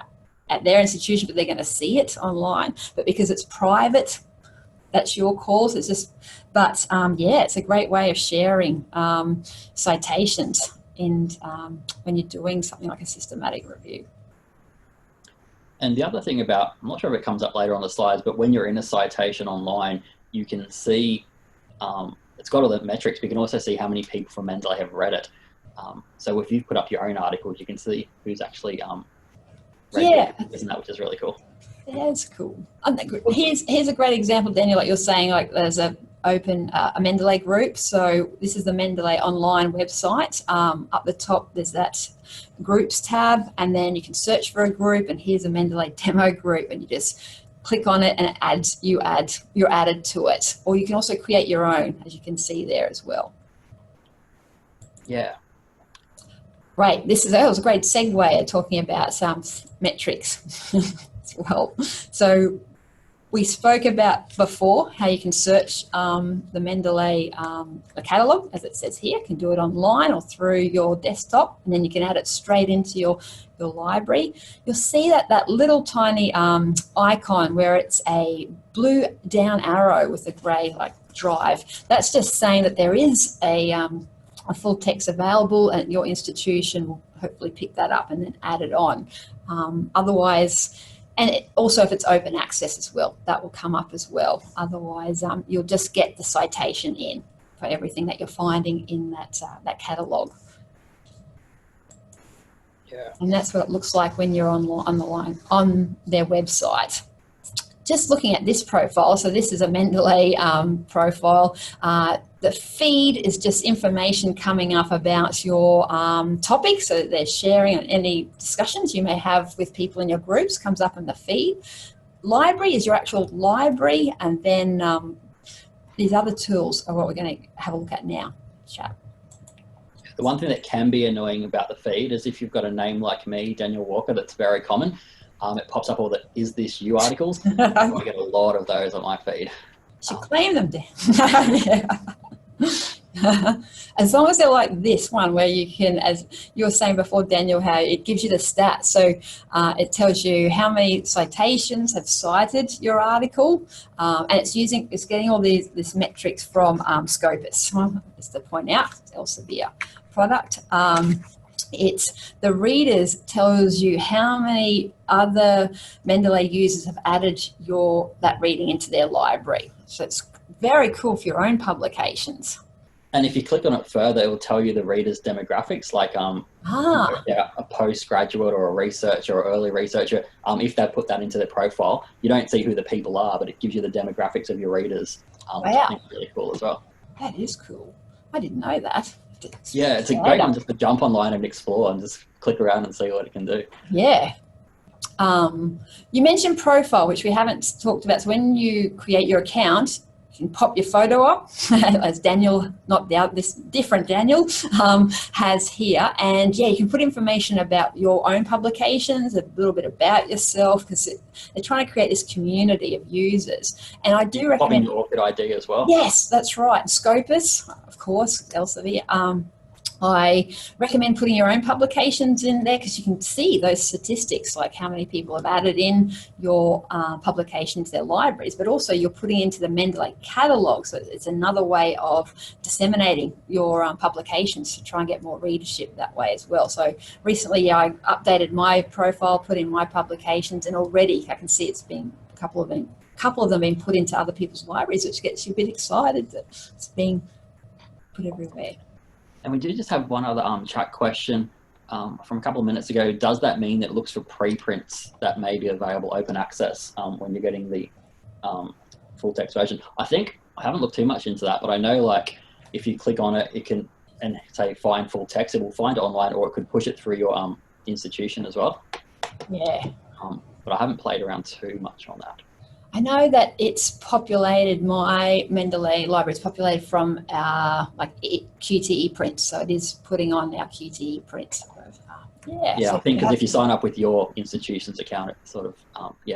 at their institution, but they're going to see it online. But because it's private, that's your call. So it's just, but yeah, it's a great way of sharing citations and when you're doing something like a systematic review. And the other thing about, I'm not sure if it comes up later on the slides, but when you're in a citation online, you can see, it's got all the metrics, but you can also see how many people from Mendeley have read it. So if you put up your own articles, you can see who's actually read it, isn't that, which is really cool. That's cool. Here's a great example, Daniel, like you're saying, like there's a Mendeley group. So this is the Mendeley online website. Up the top, there's that groups tab, and then you can search for a group, and here's a Mendeley demo group, and you just click on it and you're added to it. Or you can also create your own, as you can see there as well. Yeah. Right, that was a great segue talking about some metrics as well. So we spoke about before how you can search the Mendeley catalogue, as it says here. You can do it online or through your desktop, and then you can add it straight into your library. You'll see that little tiny icon where it's a blue down arrow with a grey drive. That's just saying that there is a full text available, and your institution will hopefully pick that up and then add it on. Otherwise, and also if it's open access as well, that will come up as well. Otherwise, you'll just get the citation in for everything that you're finding in that catalogue. Yeah. And that's what it looks like when you're on their website. Just looking at this profile, so this is a Mendeley profile. The feed is just information coming up about your topic, so they're sharing any discussions you may have with people in your groups, comes up in the feed. Library is your actual library, and then these other tools are what we're going to have a look at now. Chat. The one thing that can be annoying about the feed is if you've got a name like me, Daniel Walker, that's very common. It pops up all the "Is this you" articles. I get a lot of those on my feed. You should claim them, Dan. As long as they're like this one, where you can, as you were saying before, Daniel, how it gives you the stats. So it tells you how many citations have cited your article, and it's getting all these metrics from Scopus. Just to point out, it's Elsevier product. It's the readers tells you how many other Mendeley users have added that reading into their library. So it's very cool for your own publications. And if you click on it further, it will tell you the reader's demographics, like a postgraduate or a researcher or early researcher. If they put that into their profile, you don't see who the people are, but it gives you the demographics of your readers, which I think is really cool as well. That is cool. I didn't know that. Yeah, it's a great one just to jump online and explore and just click around and see what it can do. Yeah. You mentioned profile, which we haven't talked about. So when you create your account, you can pop your photo up, as Daniel, this different Daniel, has here. And yeah, you can put information about your own publications, a little bit about yourself, because they're trying to create this community of users. And I do recommend... Popping your ORCID ID as well. Yes, that's right. Scopus, of course, Elsevier. I recommend putting your own publications in there, because you can see those statistics, like how many people have added in your publication to their libraries, but also you're putting into the Mendeley catalogue. So it's another way of disseminating your publications to try and get more readership that way as well. So recently I updated my profile, put in my publications, and already I can see it's been a couple of them being put into other people's libraries, which gets you a bit excited that it's being put everywhere. And we do just have one other chat question from a couple of minutes ago. Does that mean that it looks for preprints that may be available open access when you're getting the full text version? I haven't looked too much into that, but I know, like, if you click on it, it can, and say find full text, it will find it online, or it could push it through your institution as well. Yeah. But I haven't played around too much on that. I know that it's populated, my Mendeley library is populated from our QTE prints, so it is putting on our QTE prints. Yeah, so I think because if you sign up with your institution's account, it sort of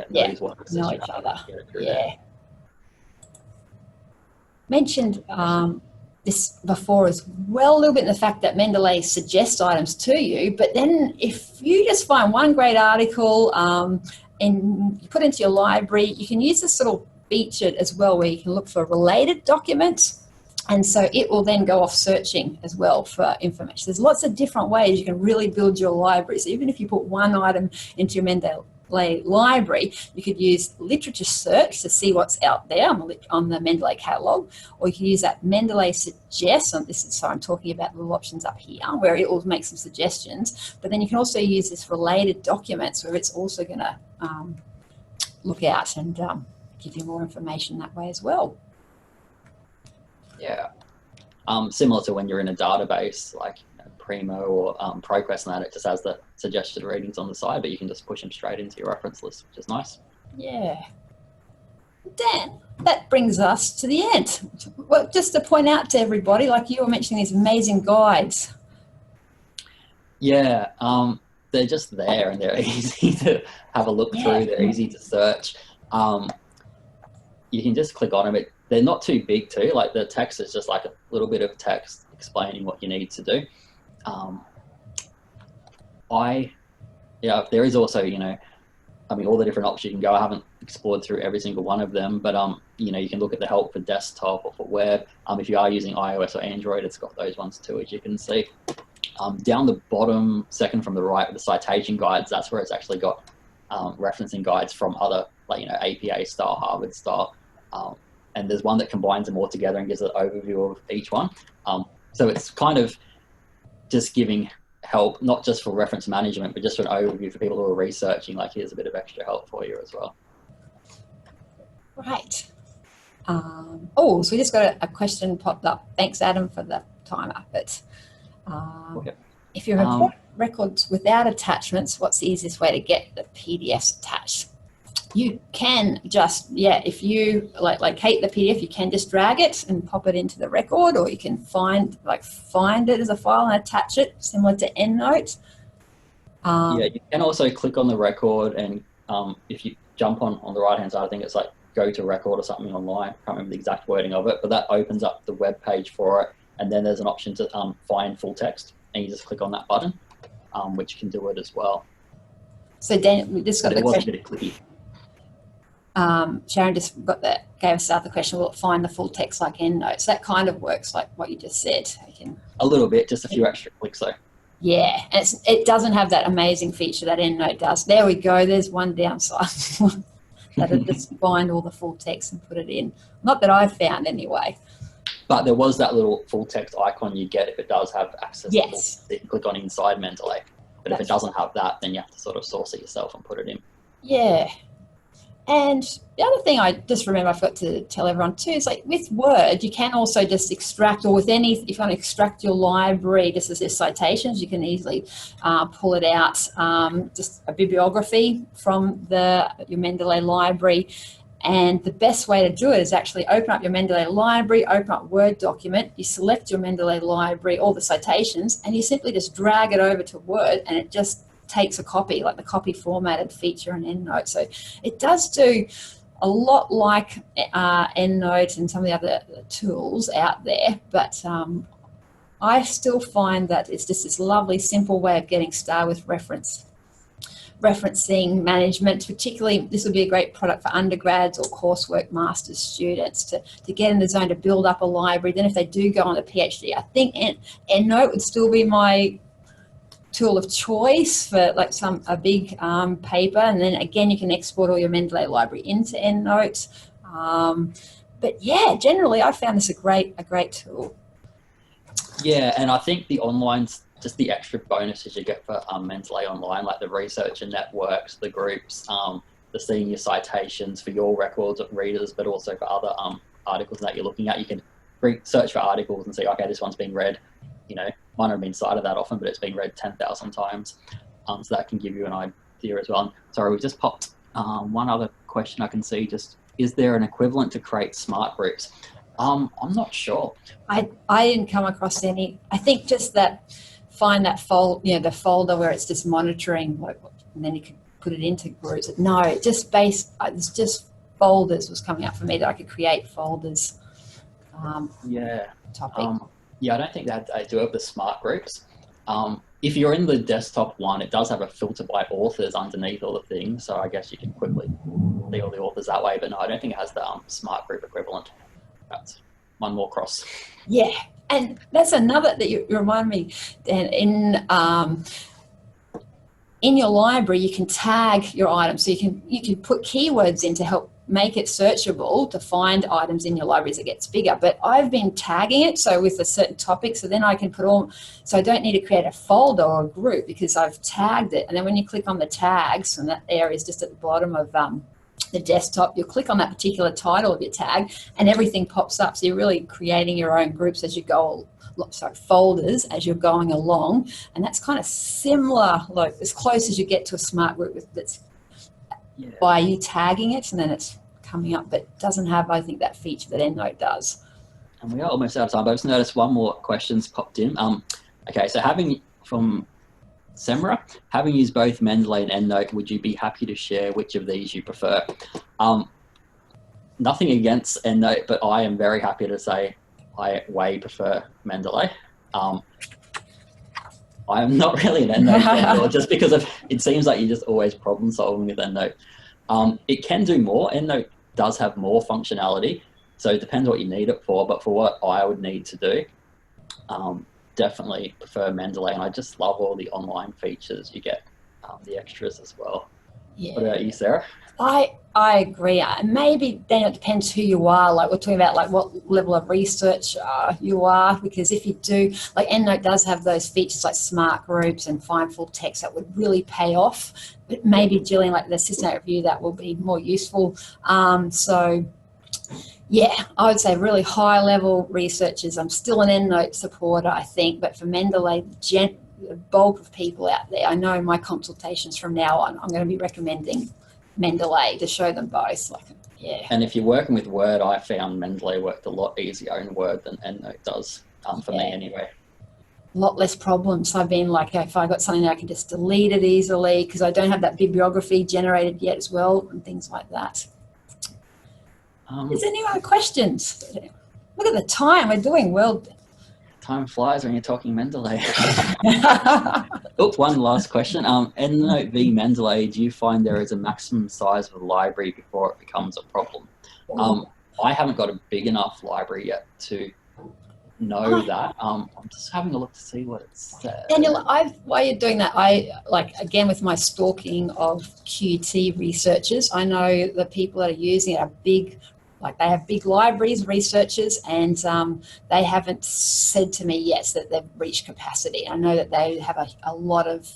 knows what know each other. There. Mentioned this before as well, a little bit in the fact that Mendeley suggests items to you, but then if you just find one great article and you put into your library, you can use this little feature as well, where you can look for related documents, and so it will then go off searching as well for information. There's lots of different ways you can really build your library. So even if you put one item into your Mendeley library, you could use literature search to see what's out there on the Mendeley catalogue, or you can use that Mendeley suggest, and so I'm talking about the little options up here where it will make some suggestions, but then you can also use this related documents where it's also going to look out and give you more information that way as well. Yeah. Similar to when you're in a database like Primo or ProQuest, and that it just has the suggested readings on the side, but you can just push them straight into your reference list, which is nice. Yeah. Dan, that brings us to the end. Well, just to point out to everybody, like you were mentioning these amazing guides. Yeah, they're just there and they're easy to have a look through. They're easy to search. You can just click on them. They're not too big too. Like the text is just like a little bit of text explaining what you need to do. There is also, all the different options you can go. I haven't explored through every single one of them, but you know, you can look at the help for desktop or for web. If you are using iOS or Android, it's got those ones too, as you can see. Down the bottom, second from the right, with the citation guides, that's where it's actually got referencing guides from other, like, you know, APA style, Harvard style. And there's one that combines them all together and gives an overview of each one. So it's kind of just giving help, not just for reference management, but just for an overview for people who are researching, like, here's a bit of extra help for you as well. Right. Oh, so we just got a question popped up. Thanks, Adam, for the timer. But if you report records without attachments, what's the easiest way to get the PDFs attached? You can just, if you locate the PDF, you can just drag it and pop it into the record, or you can find it as a file and attach it, similar to Endnote. You can also click on the record, and if you jump on the right hand side, I think it's like go to record or something online. I can't remember the exact wording of it, but that opens up the web page for it, and then there's an option to find full text, and you just click on that button, which can do it as well. So Dan, we just got the question. A bit of clicky. Sharon just gave us the question, will it find the full text like Endnote? So that kind of works like what you just said. A little bit, just a few extra clicks though. Yeah, and it doesn't have that amazing feature that Endnote does. There we go, there's one downside. That'll just find all the full text and put it in. Not that I've found anyway. But there was that little full text icon you get if it does have access to that you can click on inside Mendeley. But if it doesn't have that, then you have to sort of source it yourself and put it in. Yeah. And the other thing I just remember I forgot to tell everyone too is, like, with Word, you can also just extract, or with if you want to extract your library just as there's citations, you can easily pull it out, just a bibliography from your Mendeley library. And the best way to do it is actually open up your Mendeley library, open up Word document, you select your Mendeley library, all the citations, and you simply just drag it over to Word, and it just takes a copy, like the copy formatted feature in Endnote. So it does do a lot like Endnote and some of the other tools out there, but I still find that it's just this lovely, simple way of getting started with referencing management. Particularly, this would be a great product for undergrads or coursework master's students to get in the zone to build up a library. Then if they do go on a PhD, I think Endnote would still be my tool of choice for like a big paper, and then again you can export all your Mendeley library into Endnote. But yeah, generally I found this a great tool. Yeah, and I think the online's just the extra bonuses you get for Mendeley Online, like the researcher networks, the groups, the senior citations for your records of readers, but also for other articles that you're looking at. You can search for articles and see, okay, this one's been read, you know, might not have been cited that often, but it's been read 10,000 times. So that can give you an idea as well. Sorry, we just popped one other question I can see. Just, is there an equivalent to create smart groups? I'm not sure. I didn't come across any. I think just that find that the folder where it's just monitoring, and then you can put it into groups. No, it's just folders was coming up for me, that I could create folders. Topic. Yeah, I don't think that I do have the smart groups. If you're in the desktop one, it does have a filter by authors underneath all the things, so I guess you can quickly see all the authors that way, but no, I don't think it has the smart group equivalent. That's one more cross. Yeah, and that's another that you remind me, Dan, in your library you can tag your items, so you can put keywords in to help make it searchable to find items in your library as it gets bigger. But I've been tagging it, so with a certain topic, so then I can so I don't need to create a folder or a group because I've tagged it. And then when you click on the tags, and that area is just at the bottom of the desktop, you'll click on that particular title of your tag and everything pops up. So you're really creating your own groups as you go, folders as you're going along. And that's kind of similar, like as close as you get to a smart group that's by you tagging it, and then it's coming up, but it doesn't have, I think, that feature that Endnote does. And we are almost out of time, but I just noticed one more question's popped in. Okay, so from Semra, having used both Mendeley and Endnote, would you be happy to share which of these you prefer? Nothing against Endnote, but I am very happy to say I way prefer Mendeley. I'm not really an Endnote fan, just because it seems like you're just always problem solving with Endnote. It can do more. Endnote does have more functionality. So it depends what you need it for, but for what I would need to do, definitely prefer Mendeley. And I just love all the online features. You get the extras as well. Yeah. What about you, Sarah? I agree. Maybe then it depends who you are. Like we're talking about like what level of research you are, because if you do, like Endnote does have those features like smart groups and find full text that would really pay off. But maybe Jillian, like the systematic review, that will be more useful. So yeah, I would say really high level researchers. I'm still an Endnote supporter, I think, but for Mendeley, the bulk of people out there, I know in my consultations from now on, I'm going to be recommending Mendeley to show them both. Like, yeah. And if you're working with Word, I found Mendeley worked a lot easier in Word than Endnote does, for me anyway. A lot less problems. I've been like, if I got something, I can just delete it easily because I don't have that bibliography generated yet as well and things like that. Is there any other questions? Look at the time. We're doing well. Time flies when you're talking Mendeley. One last question. Endnote v Mendeley, do you find there is a maximum size of the library before it becomes a problem? I haven't got a big enough library yet to know that. I'm just having a look to see what it says. Daniel, while you're doing that, again, with my stalking of QT researchers, I know the people that are using it are big. Like they have big libraries, researchers, and they haven't said to me yet that they've reached capacity. I know that they have a lot of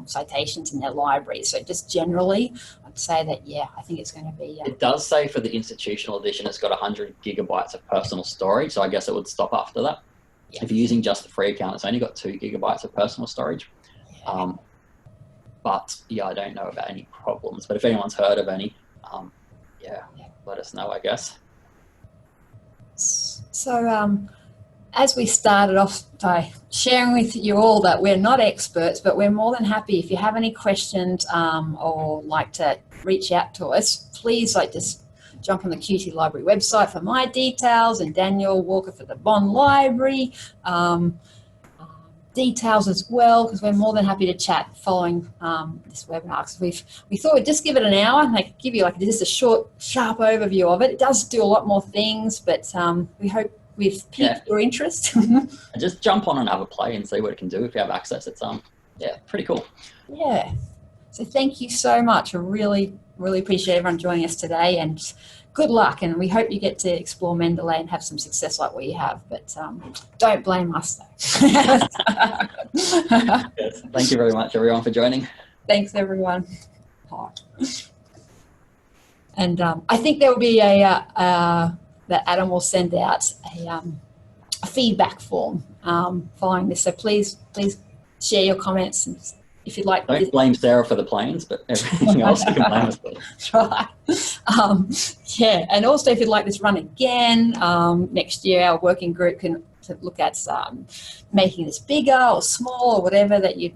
citations in their library. So just generally, I'd say that, yeah, I think it's going to be... It does say for the institutional edition, it's got 100 gigabytes of personal storage. So I guess it would stop after that. Yeah. If you're using just the free account, it's only got 2 gigabytes of personal storage. Yeah. But yeah, I don't know about any problems. But if anyone's heard of any, let us know, I guess. So as we started off by sharing with you all that we're not experts, but we're more than happy if you have any questions or like to reach out to us, please just jump on the QT Library website for my details, and Daniel Walker for the Bond Library details as well, because we're more than happy to chat following this webinar. So we thought we'd just give it an hour and give you just a short, sharp overview of it. It does do a lot more things, but we hope we've piqued your interest. Just jump on and have a play and see what it can do if you have access. It's pretty cool. Yeah. So thank you so much. I really, really appreciate everyone joining us today, and good luck, and we hope you get to explore Mendeley and have some success like what you have, but don't blame us though. Yes. Thank you very much everyone for joining. Thanks everyone. And I think there will be that Adam will send out a feedback form following this, so please share your comments, and if you'd like. Don't blame Sarah for the planes, but everything else you can blame us for. That's right. Yeah, and also if you'd like this run again next year, our working group can look at making this bigger or small or whatever that you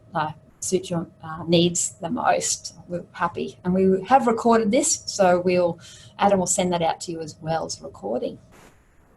suit your needs the most. We're happy, and we have recorded this, so Adam will send that out to you as well as a recording.